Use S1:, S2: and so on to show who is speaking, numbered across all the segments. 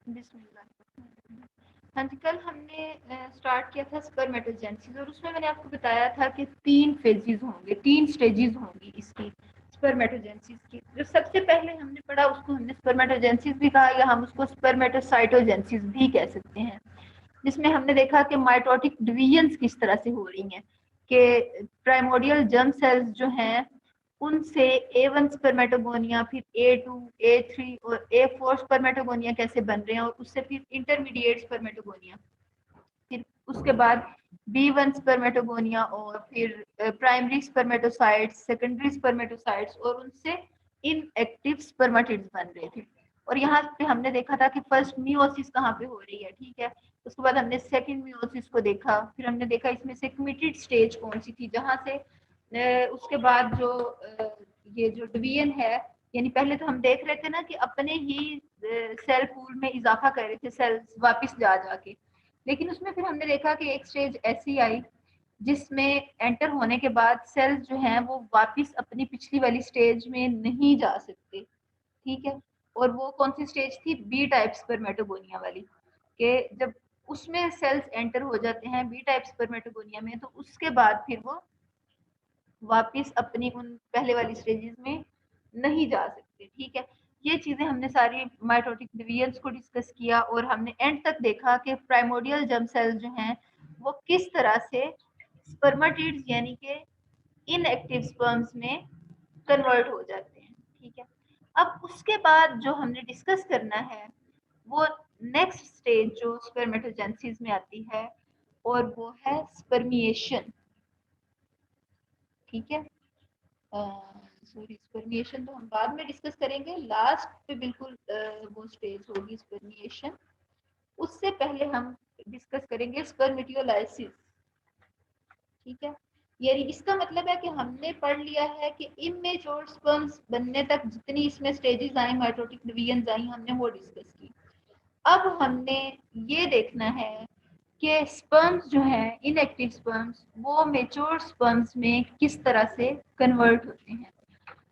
S1: बिस्मिल्लाह। हाँ जी, कल हमने स्टार्ट किया था स्पर्मेटोजेनेसिस और उसमें मैंने आपको बताया था कि 3 फेजेस होंगे, 3 स्टेजेस होंगी इसकी स्पर्मेटोजेनेसिस की। जो सबसे पहले हमने पढ़ा उसको हमने स्पर्मेटोजेनेसिस भी कहा या हम उसको स्पर्मेटोसाइटोजेनेसिस भी कह सकते हैं, जिसमें हमने देखा कि माइटोटिक डिवीजन्स किस तरह से हो रही हैं, कि प्राइमोर्डियल जर्म सेल्स जो हैं उनसे A1 स्पर्मेटोगोनिया, फिर A2, A3 और A4 स्पर्मेटोगोनिया कैसे बन रहे हैं, और उससे फिर इंटरमीडिएट स्पर्मेटोगोनिया, फिर उसके बाद B1 स्पर्मेटोगोनिया और फिर प्राइमरी स्पर्मेटोसाइट्स, सेकेंडरी स्पर्मेटोसाइट्स और उनसे इनएक्टिव स्पर्मेटिड्स बन रहे थे। और यहाँ पे हमने देखा था कि फर्स्ट मियोसिस कहाँ पे हो रही है, ठीक है। उसके बाद हमने सेकंड मियोसिस को देखा, फिर हमने देखा इसमें से कमिटेड स्टेज कौन सी थी, जहाँ से उसके बाद जो ये जो डिवीजन है, यानी पहले तो हम देख रहे थे ना कि अपने ही सेल पूल में इजाफा कर रहे थे सेल्स वापस जा जाके, लेकिन उसमें फिर हमने देखा कि एक स्टेज ऐसी आई जिसमें एंटर होने के बाद सेल्स जो हैं वो वापस अपनी पिछली वाली स्टेज में नहीं जा सकते, ठीक है। और वो कौन सी स्टेज थी, बी टाइप स्पर्मेटोगोनिया वाली, कि जब उसमें सेल्स एंटर हो जाते हैं बी टाइप स्पर्मेटोगोनिया में, तो उसके बाद फिर वो वापस अपनी उन पहले वाली स्टेजेस में नहीं जा सकते, ठीक है। ये चीजें हमने सारी माइटोटिक डिवीजन्स को डिस्कस किया और हमने एंड तक देखा कि प्राइमोर्डियल जर्म सेल्स जो हैं वो किस तरह से स्पर्मेटिड्स यानी कि इनएक्टिव स्पर्म्स में कन्वर्ट हो जाते हैं, ठीक है। अब उसके बाद जो हमने डिस्कस करना है वो नेक्स्ट स्टेज जो स्पर्मेटोजेनेसिस में आती है, और वो है स्पर्मिएशन, ठीक है। सॉरी, स्पर्मिएशन तो हम बाद में डिस्कस करेंगे, लास्ट पे बिल्कुल वो स्टेज होगी स्पर्मिएशन। उससे पहले हम डिस्कस करेंगे स्पर्मेटियोलाइसिस, ठीक है। यानी इसका मतलब है कि हमने पढ़ लिया है कि इमेच्योर स्पर्म्स बनने तक जितनी इसमें स्टेजेस आई, माइटोटिक डिवीजन आई, हमने वो डिस्कस की। अब हमने ये देखना है कि स्पर्म्स जो है इनएक्टिव स्पर्म्स वो मेच्योर स्पर्म्स में किस तरह से कन्वर्ट होते हैं।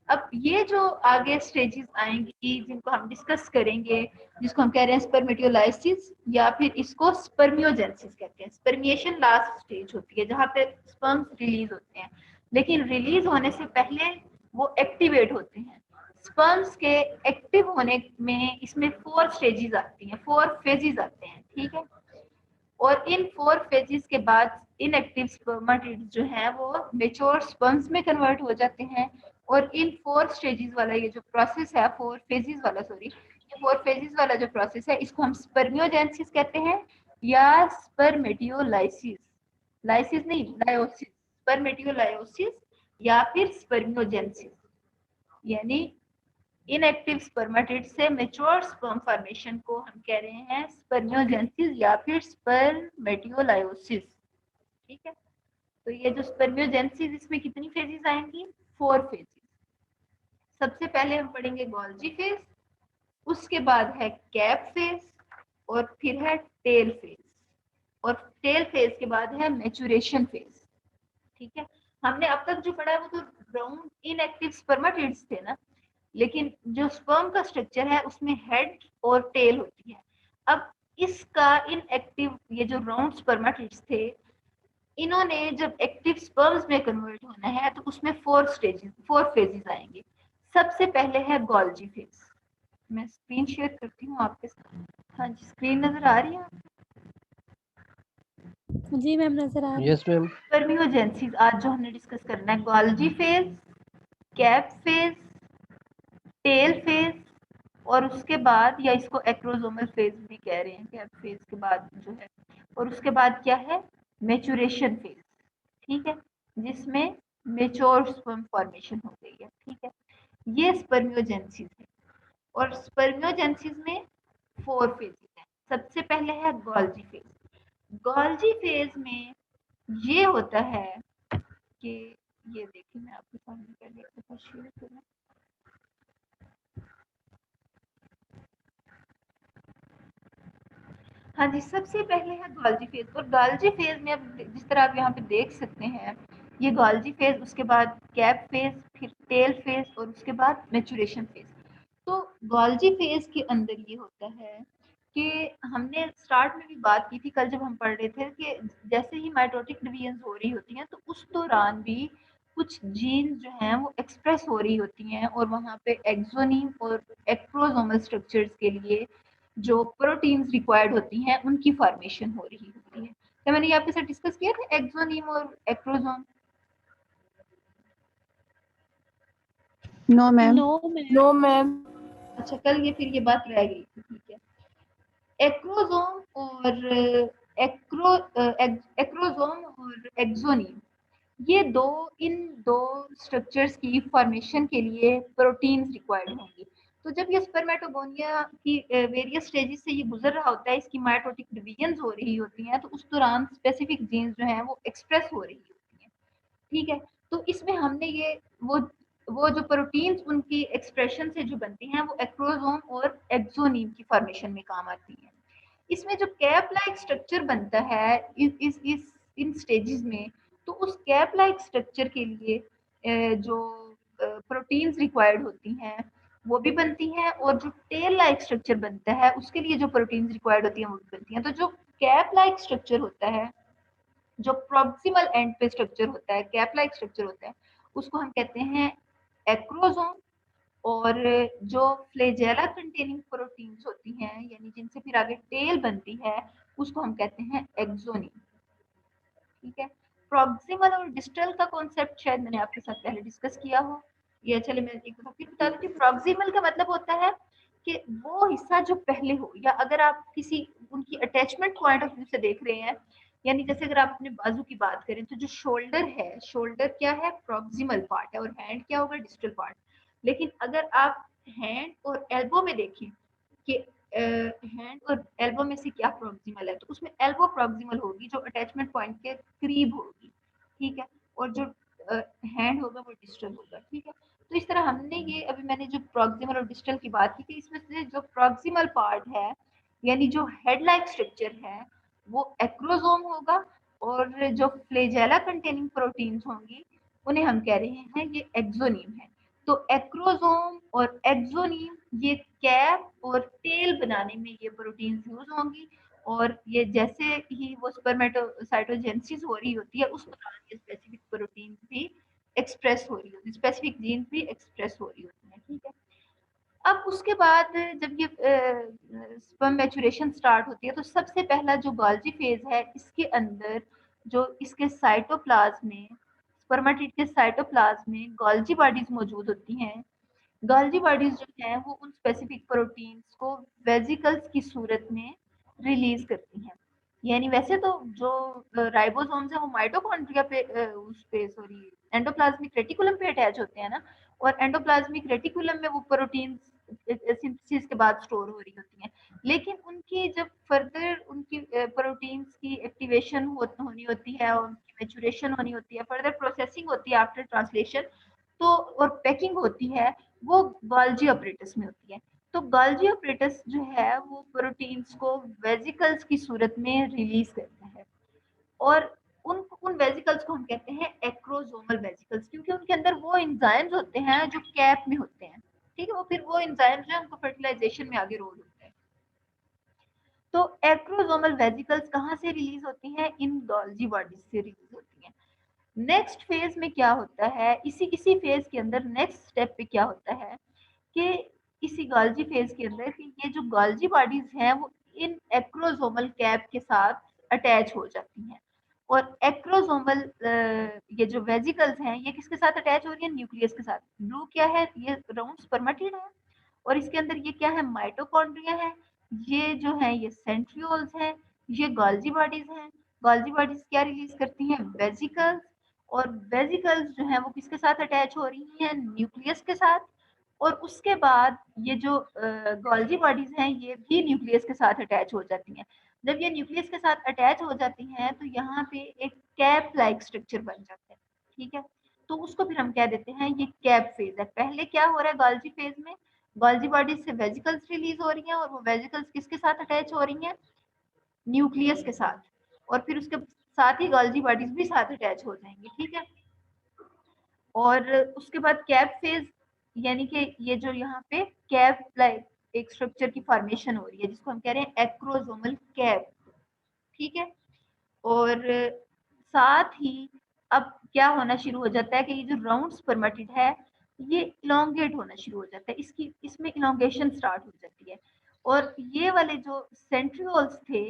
S1: अब ये जो आगे स्टेजेस आएंगी जिनको हम डिस्कस करेंगे, जिसको हम कह रहे हैं स्पर्मेटियोलाइसिस या फिर इसको स्पर्मियोजेनेसिस कहते हैं। स्पर्मिएशन लास्ट स्टेज होती है जहाँ पे स्पर्म्स रिलीज होते हैं, लेकिन रिलीज होने से पहले वो एक्टिवेट होते हैं। स्पर्म्स के एक्टिव होने में इसमें 4 स्टेजेस आती हैं, 4 फेजेस आते हैं, ठीक है। और इन 4 फेजेस के बाद इनएक्टिव स्पर्मेटिड्स जो हैं वो मेच्योर स्पर्म्स में कन्वर्ट हो जाते हैं। और इन 4 स्टेजेस वाला ये जो प्रोसेस है, 4 फेजेस वाला, सॉरी, ये 4 फेजेस वाला जो प्रोसेस है इसको हम स्पर्मियोजेनेसिस कहते हैं या स्पर्मेटियोलाइसिस, लाइसिस नहीं, लायोसिस, स्पर्मेटियोलायोसिस या फिर स्पर्मियोजेनेसिस। यानी इनएक्टिव स्पर्मेटिड से मेच्योर स्पर्म फॉर्मेशन को हम कह रहे हैं स्पर्मियोजेनेसिस या फिर स्पर्मेटियोलायोसिस, ठीक है। तो ये जो स्पर्मियोजेनेसिस, इसमें कितनी फेजेस आएंगी, 4 फेजेस। सबसे पहले हम पढ़ेंगे गोल्जी फेज, उसके बाद है कैप फेज, और फिर है टेल फेज, और टेल फेज के बाद है मैच्योरेशन फेज, ठीक है। हमने अब तक जो पढ़ा है वो तो ब्राउन इनएक्टिव स्पर्मेटिड्स थे ना, लेकिन जो स्पर्म का स्ट्रक्चर है उसमें हेड और टेल होती है। अब इसका इनएक्टिव ये जो राउंड स्पर्मेटिड्स थे, इन्होंने जब एक्टिव स्पर्म्स में कन्वर्ट होना है तो उसमें 4 स्टेजेस, 4 फेजेस आएंगे। सबसे पहले है गोल्जी फेज। मैं स्क्रीन शेयर करती हूँ आपके साथ। हाँ जी, स्क्रीन नजर आ रही है?
S2: जी मैम, नजर आ रही है।
S3: Yes ma'am.
S1: स्पर्मियोजेनेसिस आज जो हमने डिस्कस करना है, Golgi phase, cap phase, tail phase, और उसके बाद, या इसको एक्रोसोमल फेज भी कह रहे हैं, कैप फेज के बाद जो है, और उसके बाद क्या है, मैच्योरेशन फेज, ठीक है, जिसमें मेच्योर स्पर्म फॉर्मेशन हो गई है, ठीक है। ये स्पर्मियोजेनेसिस है। और स्पर्मियोजेनेसिस में 4 फेजेस हैं। सबसे पहले है गोल्जी फेज। गोल्जी फेज में ये होता है कि, ये देखिए मैं आपके सामने पहले एक दफा शेयर करूँ। हाँ जी, सबसे पहले है गोल्जी फेज। और गोल्जी फेज में अब जिस तरह आप यहाँ पे देख सकते हैं, ये गोल्जी फेज, उसके बाद कैप फेज, फिर टेल फेज, और उसके बाद मैच्योरेशन फेज। तो गोल्जी फेज के अंदर ये होता है कि हमने स्टार्ट में भी बात की थी कल जब हम पढ़ रहे थे कि जैसे ही माइटोटिक डिवीजन हो रही होती हैं तो उस दौरान भी कुछ जीन जो हैं वो एक्सप्रेस हो रही होती हैं और वहाँ पे एक्सोनीम और एक्रोसोमल स्ट्रक्चर्स के लिए जो प्रोटीन्स रिक्वायर्ड होती हैं उनकी फॉर्मेशन हो रही होती है। तो मैंने ये आपके साथ डिस्कस किया था एक्सोनीम और acrosome.
S3: No ma'am.
S2: No ma'am.
S1: अच्छा, कल ये फिर ये बात रह गई थी, ठीक है। एक्रोसोम और एक्रोसोम और एक्सोनीम, ये इन दो स्ट्रक्चर्स की फॉर्मेशन के लिए प्रोटीन्स रिक्वायर्ड होंगी। तो जब ये स्पर्मेटोगोनिया की वेरियस स्टेजेस से ये गुजर रहा होता है, इसकी माइटोटिक डिवीजन हो रही होती हैं, तो उस दौरान स्पेसिफिक जीन्स जो हैं वो एक्सप्रेस हो रही होती हैं, ठीक है। तो इसमें हमने ये वो जो प्रोटीन्स उनकी एक्सप्रेशन से जो बनती हैं वो एक्रोसोम और एक्सोनीम की फॉर्मेशन में काम आती हैं। इसमें जो कैप लाइक स्ट्रक्चर बनता है इस इन स्टेजेस में, तो उस कैप लाइक स्ट्रक्चर के लिए जो प्रोटीन्स रिक्वायर्ड होती हैं वो भी बनती हैं, और जो टेल लाइक स्ट्रक्चर बनता है उसके लिए जो प्रोटीन्स रिक्वायर्ड होती हैं वो भी बनती हैं। तो जो कैप लाइक स्ट्रक्चर होता है, जो प्रॉक्सिमल एंड पे स्ट्रक्चर होता है, कैप लाइक स्ट्रक्चर होता है, उसको हम कहते हैं एक्रोसोम। और जो फ्लैजेला कंटेनिंग प्रोटीन्स होती हैं, यानी जिनसे फिर आगे टेल बनती है, उसको हम कहते हैं एक्सोनीम, ठीक है। प्रॉक्सिमल और डिस्टल का कॉन्सेप्ट शायद मैंने आपके साथ पहले डिस्कस किया हो, या चले मैं एक बार फिर बता देती हूँ। प्रॉक्सिमल का मतलब होता है कि वो हिस्सा जो पहले हो, या अगर आप किसी उनकी अटैचमेंट पॉइंट ऑफ व्यू से देख रहे हैं, यानी जैसे अगर आप अपने बाजू की बात करें तो जो शोल्डर है, शोल्डर क्या है, प्रॉक्सिमल पार्ट है, और हैंड क्या होगा, डिस्टल पार्ट। लेकिन अगर आप हैंड और एल्बो में देखें कि हैंड और एल्बो में से क्या प्रॉक्सिमल है, तो उसमें एल्बो प्रॉक्सिमल होगी जो अटैचमेंट पॉइंट के करीब होगी, ठीक है, और जो हैंड होगा वो डिस्टल होगा, ठीक है। तो इस तरह हमने ये अभी मैंने जो प्रॉक्सिमल और डिस्टल की बात की थी, इसमें से जो प्रॉक्सिमल पार्ट है यानी जो हेड लाइक स्ट्रक्चर है वो एक्रोसोम होगा, और जो फ्लैजेला कंटेनिंग प्रोटीन्स होंगी उन्हें हम कह रहे हैं ये एक्सोनीम है। तो एक्रोसोम और एक्सोनीम ये कैप और टेल बनाने में ये प्रोटीन्स यूज होंगी, और ये जैसे ही वो स्पर्मेटोसाइटोजेनेसिस हो रही होती है उस दौरान ये स्पेसिफिक प्रोटीन भी एक्सप्रेस हो रही होती है, स्पेसिफिक जीन भी एक्सप्रेस हो रही होती है, ठीक है। अब उसके बाद जब ये स्पर्म मैच्योरेशन स्टार्ट होती है, तो सबसे पहला जो गोल्जी फेज है, इसके अंदर जो इसके साइटोप्लाज्म में, स्पर्मेटिड के साइटोप्लाज्म में गोल्जी बॉडीज मौजूद होती हैं। गोल्जी बॉडीज जो हैं वो उन स्पेसिफिक प्रोटीन्स को वेसिकल्स की सूरत में रिलीज करती हैं। यानी वैसे तो जो राइबोसोम्स है वो माइटोकॉन्ड्रिया पे उस पे सॉरी एंडोप्लाज्मिक रेटिकुलम पे अटैच होते हैं ना, और एंडोप्लाज्मिक रेटिकुलम में वो प्रोटीन्स सिंथेसिस के बाद स्टोर हो रही होती हैं। लेकिन उनकी जब फर्दर उनकी प्रोटीन्स की एक्टिवेशन होनी होती है, और उनकी मैच्योरेशन होनी होती है, फर्दर प्रोसेसिंग होती है आफ्टर ट्रांसलेशन, तो और पैकिंग होती है, वो गोल्जी ऑपरेटस में होती है। तो गोल्जी ऑपरेटस जो है वो प्रोटीन्स को वेसिकल्स की सूरत में रिलीज करता है, और उन वेसिकल्स को हम कहते हैं एक्रोसोमल वेसिकल्स, क्योंकि उनके अंदर वो एंजाइम्स होते हैं जो कैप में होते हैं, ठीक है। वो फिर वो एंजाइम्स जो है उनको फर्टिलाइजेशन में आगे रोल होता है। तो एक्रोसोमल वेसिकल्स कहाँ से रिलीज होती हैं, इन गोल्जी बॉडीज से रिलीज होती हैं। नेक्स्ट फेज में क्या होता है, इसी फेज के अंदर नेक्स्ट स्टेप पे क्या होता है कि इसी गोल्जी फेज के अंदर कि ये जो गोल्जी बॉडीज हैं वो इन एक्रोसोमल कैप के साथ अटैच हो जाती हैं, और एक्रोसोमल ये जो वेसिकल्स हैं ये किसके साथ अटैच हो रही है, न्यूक्लियस के साथ। ब्लू क्या है, ये राउंड स्पर्मेटिड है, और इसके अंदर ये क्या है, माइटोकॉन्ड्रिया है, ये जो है ये सेंट्रियोल्स हैं, ये गोल्जी बॉडीज हैं। गोल्जी बॉडीज क्या रिलीज करती हैं, वेसिकल्स, और वेसिकल्स जो है वो किसके साथ अटैच हो रही हैं, न्यूक्लियस के साथ। और उसके बाद ये जो गोल्जी बॉडीज हैं ये भी न्यूक्लियस के साथ अटैच हो जाती हैं। जब ये न्यूक्लियस के साथ अटैच हो जाती हैं तो यहाँ पे एक कैप लाइक स्ट्रक्चर बन जाता है, ठीक है। तो उसको फिर हम क्या देते हैं, ये कैप फेज है। पहले क्या हो रहा है गोल्जी फेज में, गोल्जी बॉडीज से वेसिकल्स रिलीज हो रही हैं, और वो वेसिकल्स किसके साथ अटैच हो रही हैं, न्यूक्लियस के साथ, और फिर उसके साथ ही गोल्जी बॉडीज भी साथ अटैच हो जाएंगी, ठीक है। और उसके बाद कैप फेज, यानी कि ये जो यहाँ पे कैप लाइक एक स्ट्रक्चर की फॉर्मेशन हो रही है जिसको हम कह रहे हैं एक्रोसोमल कैप, ठीक है। और साथ ही अब क्या होना शुरू हो जाता है कि ये जो राउंड स्पर्मेटिड है ये इलोंगेट होना शुरू हो जाता है, इसमें इलोंगेशन स्टार्ट हो जाती है। और ये वाले जो सेंट्रियोल्स थे,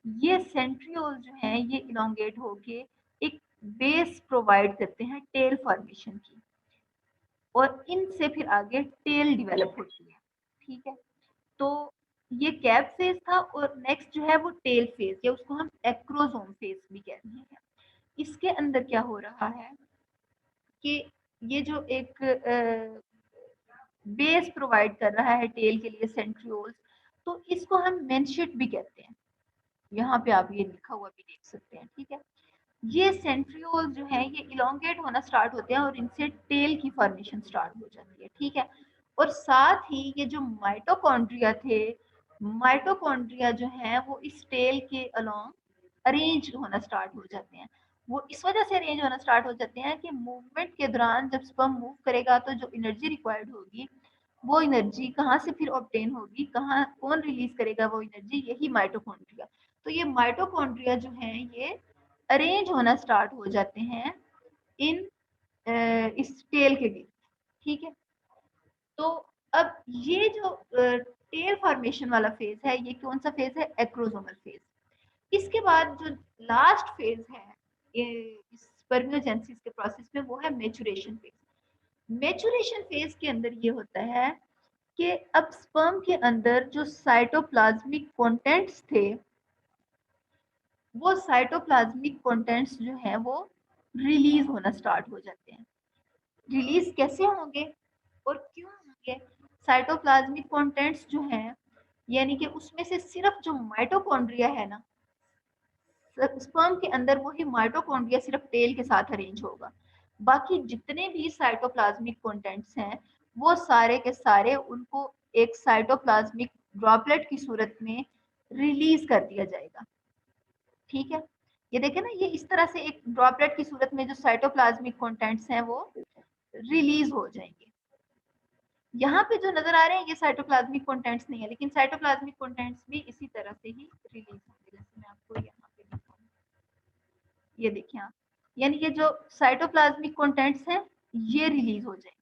S1: ये सेंट्रियोल जो हैं ये इलोंगेट होके एक बेस प्रोवाइड करते हैं टेल फॉर्मेशन की, और इनसे फिर आगे टेल डेवलप होती है, ठीक है। तो ये कैप फेज था, और नेक्स्ट जो है वो टेल फेज, या उसको हम एक्रोसोम फेज भी कहते हैं। इसके अंदर क्या हो रहा है कि ये जो एक बेस प्रोवाइड कर रहा है टेल के लिए सेंट्रियोल्स, तो इसको हम मेनशिट भी कहते हैं। यहाँ पे आप ये लिखा हुआ भी देख सकते हैं, ठीक है। ये सेंट्रियोल जो है ये इलोंगेट होना स्टार्ट होते हैं और इनसे टेल की फॉर्मेशन स्टार्ट हो जाती है, ठीक है। और साथ ही ये जो माइटोकॉन्ड्रिया थे, माइटोकॉन्ड्रिया जो है वो इस टेल के अलोंग अरेंज होना स्टार्ट हो जाते हैं। वो इस वजह से अरेंज होना स्टार्ट हो जाते हैं कि मूवमेंट के दौरान जब स्पर्म मूव करेगा तो जो एनर्जी रिक्वायर्ड होगी वो एनर्जी कहाँ से फिर ऑब्टेन होगी, कहाँ कौन रिलीज करेगा वो एनर्जी, यही माइटोकॉन्ड्रिया। तो ये माइटोकॉन्ड्रिया जो है ये अरेंज होना स्टार्ट हो जाते हैं इन इस टेल के बीच, ठीक है। तो अब ये जो टेल फॉर्मेशन वाला फेज है ये कौन सा फेज है, एक्रोसोमल फेज। इसके बाद जो लास्ट फेज है इस स्पर्मियोजेनेसिस के प्रोसेस में वो है मैच्योरेशन फेज। मैच्योरेशन फेज के अंदर ये होता है कि अब स्पर्म के अंदर जो साइटोप्लाज्मिक कंटेंट्स थे, वो साइटोप्लाज्मिक कंटेंट्स जो है वो रिलीज होना स्टार्ट हो जाते हैं। रिलीज कैसे होंगे और क्यों होंगे? साइटोप्लाज्मिक कंटेंट्स जो हैं, यानी कि उसमें से सिर्फ जो माइटोकॉन्ड्रिया है ना, स्पर्म के अंदर वही माइटोकॉन्ड्रिया सिर्फ टेल के साथ अरेंज होगा। बाकी जितने भी साइटोप्लाज्मिक कंटेंट्स हैं वो सारे के सारे उनको एक साइटोप्लाज्मिक ड्रॉपलेट की सूरत में रिलीज कर दिया जाएगा, ठीक है। ये देखें ना, ये इस तरह से एक ड्रॉपलेट की सूरत में जो साइटोप्लाज्मिक कंटेंट्स हैं वो रिलीज हो जाएंगे। यहाँ पे जो नजर आ रहे हैं ये साइटोप्लाज्मिक कंटेंट्स नहीं है, लेकिन साइटोप्लाज्मिक कंटेंट्स भी इसी तरह से ही रिलीज होंगे, जैसे मैं आपको यहाँ पे दिखाऊं। ये देखिए आप, यानी ये जो साइटोप्लाज्मिक कंटेंट्स हैं ये रिलीज हो जाएंगे।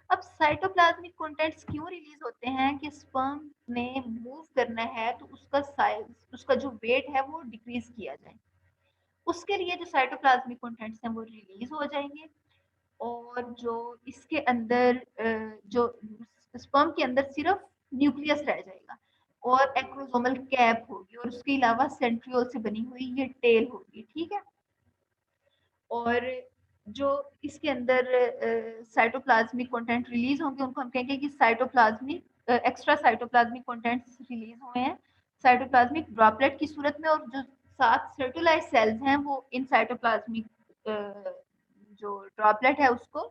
S1: अब साइटोप्लाज्मिक कंटेंट्स क्यों रिलीज होते हैं कि स्पर्म ने मूव करना है तो उसका साइज, उसका जो वेट है वो डिक्रीज किया जाए, उसके लिए जो साइटोप्लाज्मिक कंटेंट्स हैं वो रिलीज हो जाएंगे। और जो इसके अंदर जो स्पर्म के अंदर सिर्फ न्यूक्लियस रह जाएगा और एक्रोसोमल कैप होगी, और उसके अलावा सेंट्रियोल से बनी हुई ये टेल होगी, ठीक है। और जो इसके अंदर साइटोप्लाज्मिक कंटेंट रिलीज होंगे उनको हम कहेंगे कि cytoplasmic extra cytoplasmic contents release हुए हैं साइटोप्लाज्मिक ड्रॉपलेट की सूरत में, और जो 7 सेटुलाइज सेल्स हैं वो इन साइटोप्लाज्मिक जो ड्रॉपलेट है उसको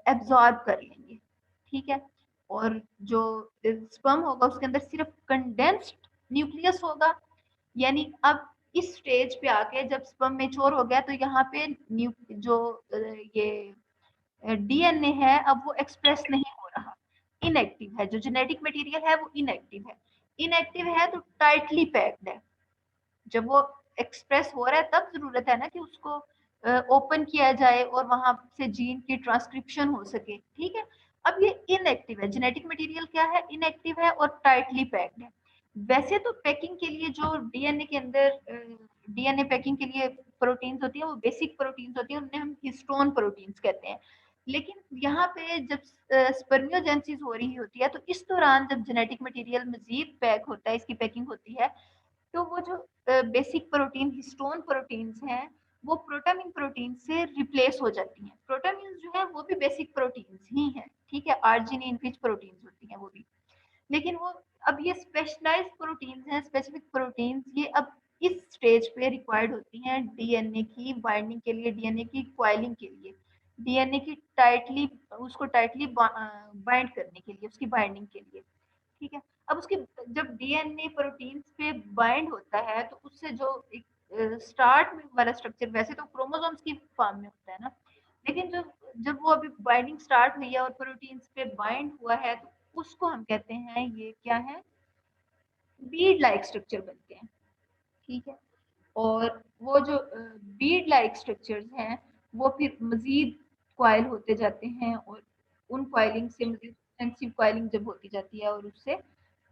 S1: एब्जॉर्ब कर लेंगे, ठीक है। और जो स्पर्म होगा उसके अंदर सिर्फ कंडेंस्ड न्यूक्लियस होगा, यानी अब इस स्टेज पे आके जब स्पर्म मेच्योर हो गया तो यहाँ पे जो ये डीएनए है अब वो एक्सप्रेस नहीं हो रहा, इनएक्टिव है। जो जेनेटिक मटेरियल है वो इनएक्टिव है, इनएक्टिव है तो टाइटली पैक्ड है। जब वो एक्सप्रेस हो रहा है तब जरूरत है ना कि उसको ओपन किया जाए और वहां से जीन की ट्रांसक्रिप्शन हो सके, ठीक है। अब ये इनएक्टिव है, जेनेटिक मटेरियल क्या है, इनएक्टिव है और टाइटली पैक्ड है। वैसे तो पैकिंग के लिए जो डीएनए के अंदर डीएनए पैकिंग के लिए प्रोटीन्स होती है वो बेसिक प्रोटीन्स होती है, उन्हें हम हिस्टोन प्रोटीन्स कहते हैं। लेकिन यहाँ पे जब स्पर्मियोजेनेसिस हो रही होती है तो इस दौरान जब जेनेटिक मटेरियल मजीद पैक होता है, इसकी पैकिंग होती है, तो वो जो बेसिक प्रोटीन हिस्टोन प्रोटीन्स हैं वो प्रोटामिन प्रोटीन से रिप्लेस हो जाती हैं। प्रोटामिन जो है वो भी बेसिक प्रोटीन्स ही हैं, ठीक है, आर्जिनिन रिच प्रोटीन्स होती हैं वो भी, लेकिन वो अब ये स्पेशलाइज्ड प्रोटीन्स हैं, स्पेसिफिक प्रोटीन्स, ये अब इस स्टेज पे रिक्वायर्ड होती हैं डीएनए की बाइंडिंग के लिए, डीएनए की क्वाइलिंग के लिए, डीएनए की टाइटली उसको टाइटली बाइंड करने के लिए, उसकी बाइंडिंग के लिए, ठीक है। अब उसकी जब डीएनए प्रोटीन्स पे बाइंड होता है तो उससे जो एक स्टार्ट में वाला स्ट्रक्चर वैसे तो क्रोमोसोम्स की फॉर्म में होता है ना, लेकिन जब वो अभी बाइंडिंग स्टार्ट हुई है और प्रोटीन्स पे बाइंड हुआ है तो उसको हम कहते हैं, ये क्या है, बीड लाइक स्ट्रक्चर बनते हैं। ठीक है, और वो जो बीड लाइक स्ट्रक्चर्स हैं वो फिर मजीद कॉइल होते जाते हैं, और उन कॉइलिंग से मजीद एक्सटेंसिव कॉइलिंग जब होती जाती है और उससे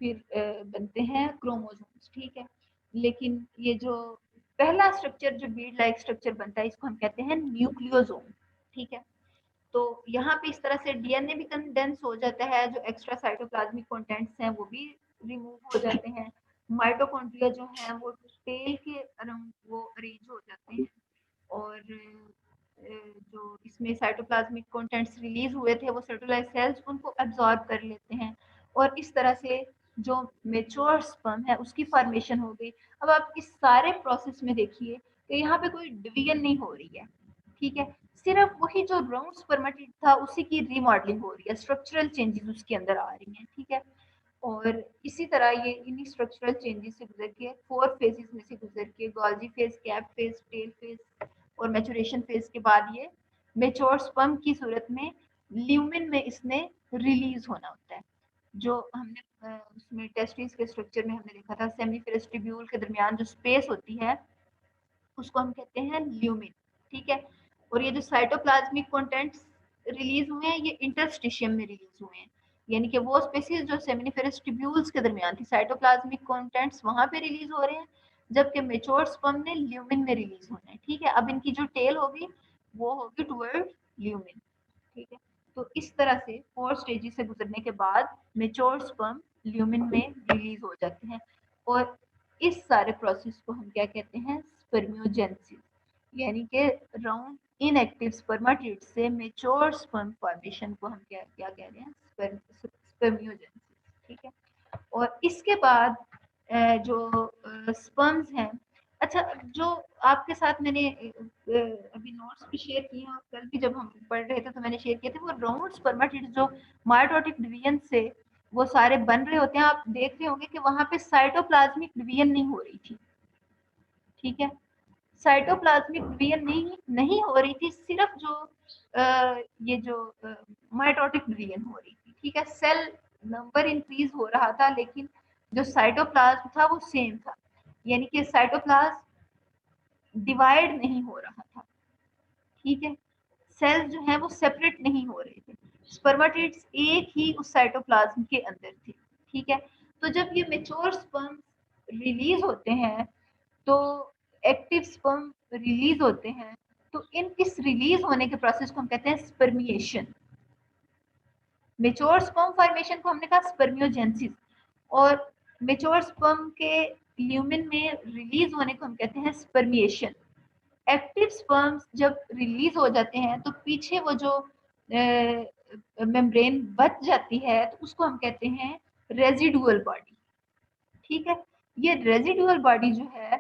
S1: फिर बनते हैं क्रोमोसोम्स। ठीक है, लेकिन ये जो पहला स्ट्रक्चर जो बीड लाइक स्ट्रक्चर बनता है इसको हम कहते हैं न्यूक्लियोसोम। ठीक है, तो यहाँ पे इस तरह से डीएनए भी कंडेंस हो जाता है, जो एक्स्ट्रा साइटोप्लाज्मिक कंटेंट्स हैं वो भी रिमूव हो जाते हैं, माइटोकॉन्ड्रिया जो है वो टेल के अराउंड वो अरेंज हो जाते हैं, और जो इसमें साइटोप्लाज्मिक कंटेंट्स रिलीज हुए थे वो सेलुलोज सेल्स उनको एब्जॉर्ब कर लेते हैं, और इस तरह से जो मेच्योर स्पर्म है उसकी फॉर्मेशन हो गई। अब आप इस सारे प्रोसेस में देखिए कि यहाँ पे कोई डिवीजन नहीं हो रही है। ठीक है, सिर्फ वही जो राउंड स्पर्मेटिड था उसी की रीमॉडलिंग हो रही है, स्ट्रक्चरल चेंजेस उसके अंदर आ रही हैं। ठीक है, और इसी तरह ये इन्हीं स्ट्रक्चरल चेंजेस से गुजर के 4 फेजेस में से गुजर के Golgi phase, cap phase, tail phase और मैचुरेशन फेज के बाद ये मेच्योर स्पर्म की सूरत में ल्यूमेन में इसने रिलीज होना होता है। जो हमने उसमें टेस्टिस के स्ट्रक्चर में हमने देखा था, सेमीफेरस ट्यूब्यूल के दरमियान जो स्पेस होती है उसको हम कहते हैं ल्यूमेन। ठीक है, और ये जो साइटोप्लाज्मिक कंटेंट्स रिलीज हुए हैं ये इंटरस्टिशियम में रिलीज हुए हैं, यानी कि वो स्पेसीज जो सेमिनिफेरस ट्यूब्यूल्स के दरमियान थी, साइटोप्लाज्मिक कंटेंट्स वहां पे रिलीज हो रहे हैं, जबकि मेच्योर स्पर्म ने ल्यूमेन में रिलीज होना है। ठीक है, अब इनकी जो टेल होगी वो होगी टुवर्ड ल्यूमेन। ठीक है, तो इस तरह से 4 स्टेजेस से गुजरने के बाद मेच्योर स्पर्म ल्यूमेन में रिलीज हो जाते हैं, और इस सारे प्रोसेस को हम क्या कहते हैं, स्पर्मियोजेनेसिस, यानी कि राउंड इनएक्टिव स्पर्मेटिड से मेच्योर स्पर्म फॉर्मेशन को हम क्या क्या कह रहे हैं, स्पर्मियोजेनेसिस। ठीक है, और इसके बाद जो स्पर्म्स हैं, अच्छा जो आपके साथ मैंने अभी नोट्स भी शेयर किए हैं और कल भी जब हम पढ़ रहे थे तो मैंने शेयर किए थे, वो राउंड स्पर्मेटिड जो माइटोटिक डिवीजन से वो सारे बन रहे होते हैं, आप देख रहे होंगे कि वहां पे साइटोप्लाज्मिक डिवीजन नहीं हो रही थी। ठीक है, साइटोप्लाज्मिक डिवीजन नहीं हो रही थी, सिर्फ जो ये जो माइटोटिक डिवीजन हो रही थी। ठीक है, सेल नंबर इंक्रीज हो रहा था लेकिन जो साइटोप्लाज्म था वो सेम था, यानी कि साइटोप्लाज्म डिवाइड नहीं हो रहा था। ठीक है, सेल्स जो है वो सेपरेट नहीं हो रहे थे, स्पर्मेटिड्स एक ही उस साइटोप्लाज्म के अंदर थे। ठीक है, तो जब ये मेच्योर स्पर्म रिलीज होते हैं तो एक्टिव स्पर्म रिलीज होते हैं, तो इस रिलीज होने के प्रोसेस को हम कहते हैं स्पर्मिएशन। मेच्योर स्पर्म फॉर्मेशन को हमने कहा स्पर्मियोजेनेसिस, और मेच्योर स्पर्म के ल्यूमेन में रिलीज होने को हम कहते हैं स्पर्मिएशन। एक्टिव स्पर्म्स जब रिलीज हो जाते हैं तो पीछे वो जो मेम्ब्रेन बच जाती है तो उसको हम कहते हैं रेजिडुअल बॉडी। ठीक है, ये रेजिडुअल बॉडी जो है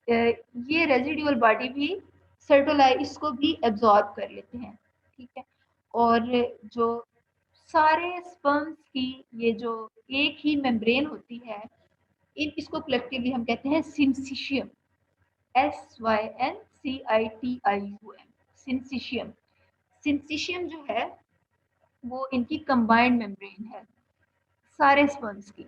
S1: ये रेजिडुअल बॉडी भी सर्टोलाइज को भी एब्जॉर्ब कर लेते हैं। ठीक है, और जो सारे स्पर्म्स की ये जो एक ही मेम्ब्रेन होती है इसको कलेक्टिवली हम कहते हैं सिंसिशियम, SYNCITIUM, सिंसिशियम। सिंसिशियम जो है वो इनकी कंबाइंड मेम्ब्रेन है सारे स्पर्म्स की,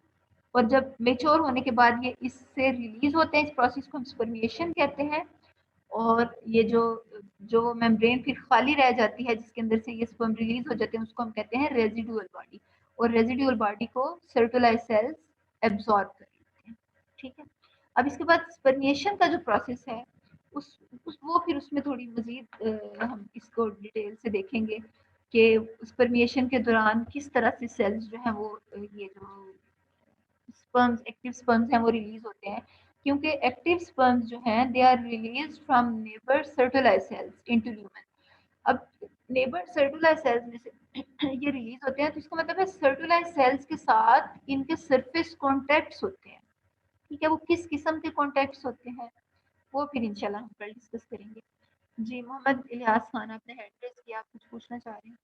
S1: और जब मेच्योर होने के बाद ये इससे रिलीज होते हैं, इस प्रोसेस को हम स्पर्मिएशन कहते हैं, और ये जो मेम्ब्रेन फिर खाली रह जाती है जिसके अंदर से ये स्पर्म रिलीज हो जाते हैं उसको हम कहते हैं रेजिडुअल बॉडी, और रेजिडुअल बॉडी को सर्टोलाइज सेल्स एब्जॉर्ब कर लेते हैं। ठीक है, अब इसके बाद स्पर्मिएशन का जो प्रोसेस है वो फिर उसमें थोड़ी मजीद हम इसको डिटेल से देखेंगे कि स्पर्मिएशन के दौरान किस तरह से सेल्स जो है वो ये जो स्पर्म्स एक्टिव स्पर्म्स हैं वो रिलीज होते हैं, क्योंकि एक्टिव स्पर्म्स जो हैं they are release from neighbour Sertoli's cells into lumen. अब नेबर सर्टोलाइज सेल्स में से ये रिलीज होते हैं तो इसका मतलब है सर्टोलाइज सेल्स के साथ इनके सरफेस कॉन्टैक्ट्स होते हैं। ठीक है, वो किस किस्म के कॉन्टैक्ट्स होते हैं वो फिर इंशाल्लाह हम कल डिस्कस करेंगे। जी मोहम्मद इलियास खान, आपने हैंड रेज किया, आप कुछ पूछना चाह रहे हैं?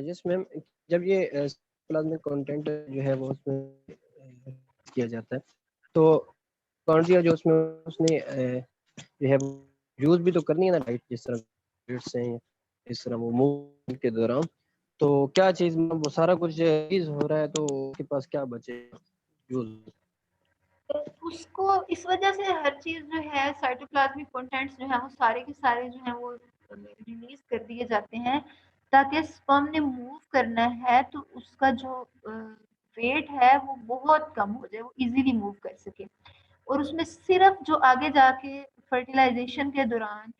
S4: यस मैम, जब ये प्लाज्मिक कंटेंट जो है वो उसमें किया जाता है तो कॉन्ड्रिया जो उसमें उसने जो है यूज भी तो करनी है ना, राइट, जिस तरह से इस तरह वो मूव के दौरान, तो क्या चीज में वो सारा कुछ यूज हो रहा है तो उसके पास क्या बचेगा यूज?
S1: तो उसको इस वजह से हर चीज जो है साइटोप्लाज्मिक कंटेंट्स जो है वो सारे के सारे जो है वो रिलीज कर दिए जाते हैं, ताकि स्पर्म ने मूव करना है तो उसका जो वेट है वो बहुत कम हो जाए, वो इजीली मूव कर सके। और उसमें सिर्फ जो आगे जाके फर्टिलाइजेशन के दौरान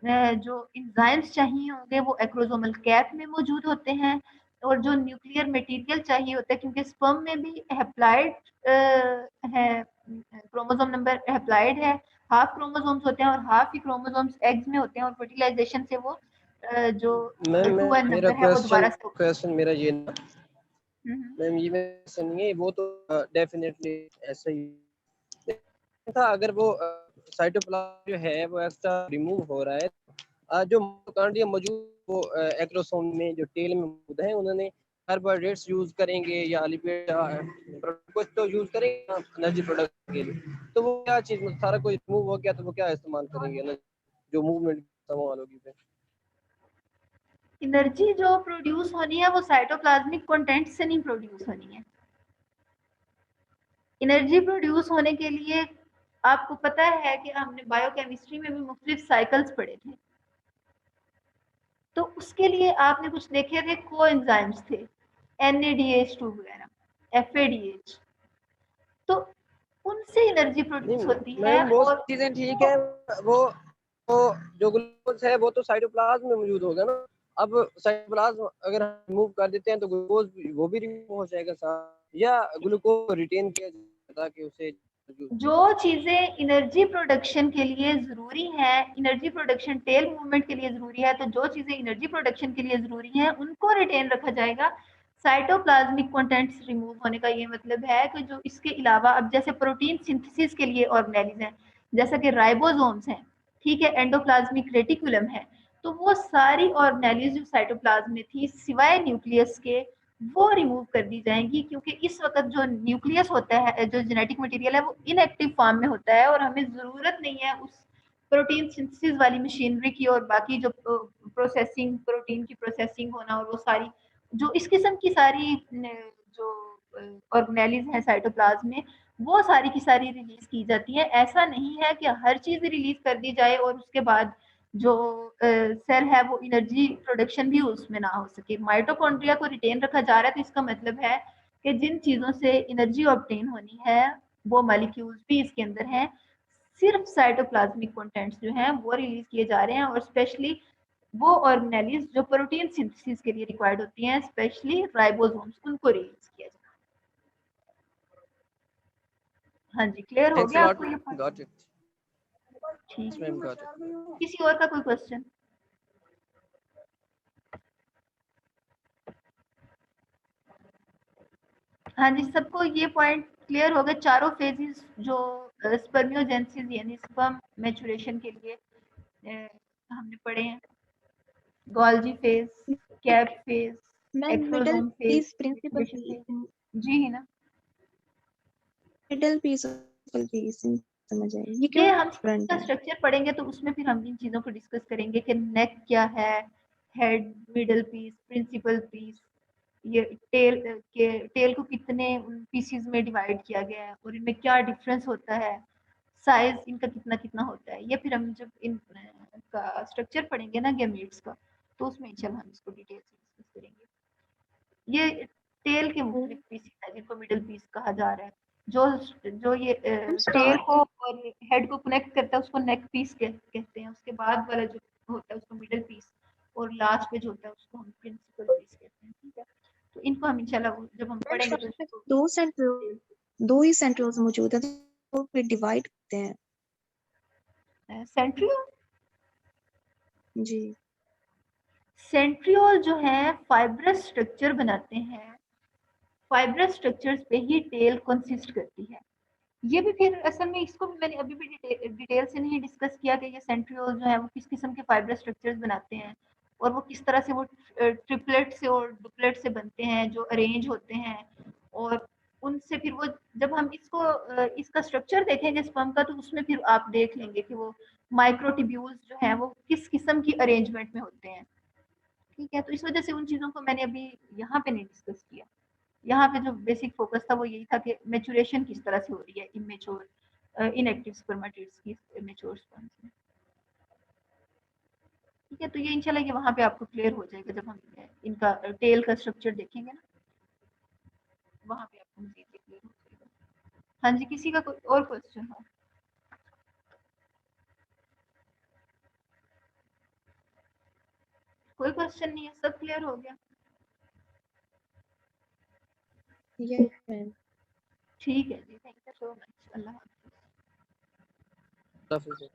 S1: जो एंजाइम्स चाहिए होंगे वो एक्रोसोमल कैप में मौजूद होते हैं, और जो न्यूक्लियर मटेरियल चाहिए होता है, क्योंकि स्पर्म में भी हैप्लॉइड है, क्रोमोसोम नंबर हैप्लॉइड है, हाफ क्रोमोसोम्स होते हैं और हाफ ही क्रोमोसोम्स एग्स में होते हैं, और फर्टिलाइजेशन से वो जो
S4: मैम
S1: 2n
S4: मेरा
S1: नंबर है वो दोबारा से
S4: क्वेश्चन मेरा ये ना
S1: हम्म,
S4: मैम ये क्वेश्चन नहीं है, वो तो डेफिनेटली ऐसा ही था। अगर वो साइटोप्लाज्म जो है वो एक्स्ट्रा रिमूव हो रहा है, जो माइटोकॉन्ड्रिया मौजूद वो एक्रोसोम में जो टेल में मौजूद है, उन्होंने कार्बोहाइड्रेट्स यूज करेंगे या लिपिड कुछ तो यूज करेंगे एनर्जी प्रोडक्ट के लिए। तो वो क्या चीज में सारा कुछ रिमूव हो गया तो वो क्या इस्तेमाल करेंगे ना, जो मूवमेंट सामान होगी फिर?
S1: एनर्जी जो प्रोड्यूस होनी है वो साइटोप्लाज्मिक कंटेंट से नहीं प्रोड्यूस होनी है। एनर्जी प्रोड्यूस होने के लिए आपको पता है कि हमने बायोकेमिस्ट्री में भी मुख्तलिफ साइकिल्स पढ़े थे, तो उसके लिए आपने कुछ देखे थे कोएंजाइम्स थे, NADH2 वगैरह, FADH, तो उनसे एनर्जी प्रोड्यूस होती है।
S4: मैम वो
S1: और
S4: चीजें ठीक है, वो जो ग्लूकोज है वो तो साइटोप्लाज्म में मौजूद होगा ना। अब साइटोप्लाज्म अगर हम रिमूव कर देते हैं तो ग्लूकोज वो भी रिमूव हो जाएगा साथ, या ग्लूकोज रिटेन किया जाता कि उसे
S1: जो चीजें एनर्जी प्रोडक्शन के लिए जरूरी है, एनर्जी प्रोडक्शन टेल मूवमेंट के लिए जरूरी है, तो जो चीजें एनर्जी प्रोडक्शन के लिए जरूरी हैं उनको रिटेन रखा जाएगा। साइटोप्लाज्मिक कंटेंट्स रिमूव होने का ये मतलब है कि जो इसके अलावा, अब जैसे प्रोटीन सिंथेसिस के लिए ऑर्गेनेलिज हैं, जैसा कि राइबोसोम्स हैं, ठीक है, एंडोप्लाज्मिक रेटिकुलम है, तो वो सारी ऑर्गेनेलिज जो साइटोप्लाज्म में थी सिवाय न्यूक्लियस के, वो रिमूव कर दी जाएंगी, क्योंकि इस वक्त जो न्यूक्लियस होता है, जो जेनेटिक मटेरियल है, वो इनएक्टिव फॉर्म में होता है, और हमें जरूरत नहीं है उस प्रोटीन सिंथेसिस वाली मशीनरी की, और बाकी जो प्रोसेसिंग, प्रोटीन की प्रोसेसिंग होना, और वो सारी जो इस किस्म की सारी जो ऑर्गेनेलिज है साइटोप्लाज्म में, वो सारी की सारी रिलीज की जाती है। ऐसा नहीं है कि हर चीज रिलीज कर दी जाए और उसके बाद जो सेल है वो एनर्जी प्रोडक्शन भी उसमें ना हो सके। माइटोकॉन्ड्रिया को रिटेन रखा जा रहा है, तो इसका मतलब है कि जिन चीजों से एनर्जी ऑब्टेन होनी है वो मॉलिक्यूल्स भी इसके अंदर हैं, सिर्फ साइटोप्लाज्मिक कंटेंट्स जो हैं वो रिलीज किए जा रहे हैं, और स्पेशली वो ऑर्गेनेलिज जो प्रोटीन सिंथेसिस के लिए रिक्वायर्ड होती हैं, स्पेशली राइबोसोम्स, उनको रिलीज किया जा रहा है। हाँ जी, क्लियर हो
S4: थैंक्स
S1: गया
S4: अ
S1: आपको ये
S4: लॉट,
S1: पॉइंट?
S4: गॉट इट
S1: ठीक,
S4: मैम, गॉट इट।
S1: किसी और का कोई क्वेश्चन? हाँ जी, सबको ये पॉइंट क्लियर हो गए? चारों फेजेस जो स्पर्मियोजेनेसिस यानी स्पर्म मैच्योरेशन के लिए हमने पढ़े हैं, Golgi phase, cap phase,
S3: ma'am middle
S1: acrosome phase,
S3: piece principle
S1: maturation
S3: piece
S1: phase. जी है ना,
S3: मिडिल पीस पीस समझ आए ये
S1: ये
S3: क्यों
S1: हम
S3: फ्रंट
S1: इसका
S3: है?
S1: स्ट्रक्चर पढ़ेंगे तो उसमें फिर हम इन चीजों को डिस्कस करेंगे कि नेक क्या है, head, middle piece, principal piece, ये टेल को कितने पीसीज में डिवाइड किया गया है और इनमें क्या डिफरेंस होता है, साइज इनका कितना कितना होता है। ये फिर हम जब इन का स्ट्रक्चर पढ़ेंगे ना गैमेट्स का, तो उसमें इंशाल्लाह हम इसको डिटेल से डिस्कस करेंगे। ये टेल के मुख्तलिफ पीसेस हैं जिनको मिडिल पीस कहा जा रहा है। जो ये
S3: हम
S1: टेल
S3: स्टार्ट
S1: को और हेड को कनेक्ट करता है उसको नेक पीस कहते हैं, उसके बाद वाला जो होता है उसको मिडिल पीस, और लास्ट पे जो होता है उसको हम प्रिंसिपल पीस कहते हैं। ठीक है, तो इनको हम इंशाल्लाह जब हम पढ़ेंगे तो इसको
S3: दो सेंट्रोल दो ही सेंट्रोल्स मौजूद है तो फिर डिवाइड करते हैं
S1: सेंट्रियोल,
S3: जी।
S1: सेंट्रियोल जो है फाइब्रस स्ट्रक्चर बनाते हैं, फाइब्रस स्ट्रक्चर्स पे ही टेल कंसिस्ट करती है। ये भी फिर असल में इसको भी मैंने अभी भी डिटेल से नहीं डिस्कस किया कि ये सेंट्रियोल जो है वो किस किस्म के फाइब्रस स्ट्रक्चर्स बनाते हैं, और वो किस तरह से वो ट्रिपलेट से और डुपलेट से बनते हैं जो अरेंज होते हैं, और उनसे फिर वो जब हम इसको इसका स्ट्रक्चर देखेंगे स्पर्म का, तो उसमें फिर आप देख लेंगे कि वो माइक्रोट्यूब्यूल्स जो हैं वो किस किस्म की अरेंजमेंट में होते हैं। ठीक है, तो इस वजह से उन चीज़ों को मैंने अभी यहाँ पे नहीं डिस्कस किया। यहाँ पे जो बेसिक फोकस था वो यही था कि मैच्योरेशन किस तरह से हो रही है इमेच्योर इनएक्टिव स्पर्मेटिड्स की मैच्योर स्पर्म्स में। ठीक है, तो ये इंशाल्लाह ये वहाँ पे आपको क्लियर हो जाएगा जब हम इनका टेल का स्ट्रक्चर देखेंगे ना, वहाँ पे आपको मज़ीद क्लियर हो जाएगा। हाँ जी, किसी का कोई और क्वेश्चन हो? कोई क्वेश्चन नहीं है, सब क्लियर हो गया?
S3: Yes ma'am.
S1: ठीक है जी, थैंक यू सो मच। अल्लाह हाफ़िज़।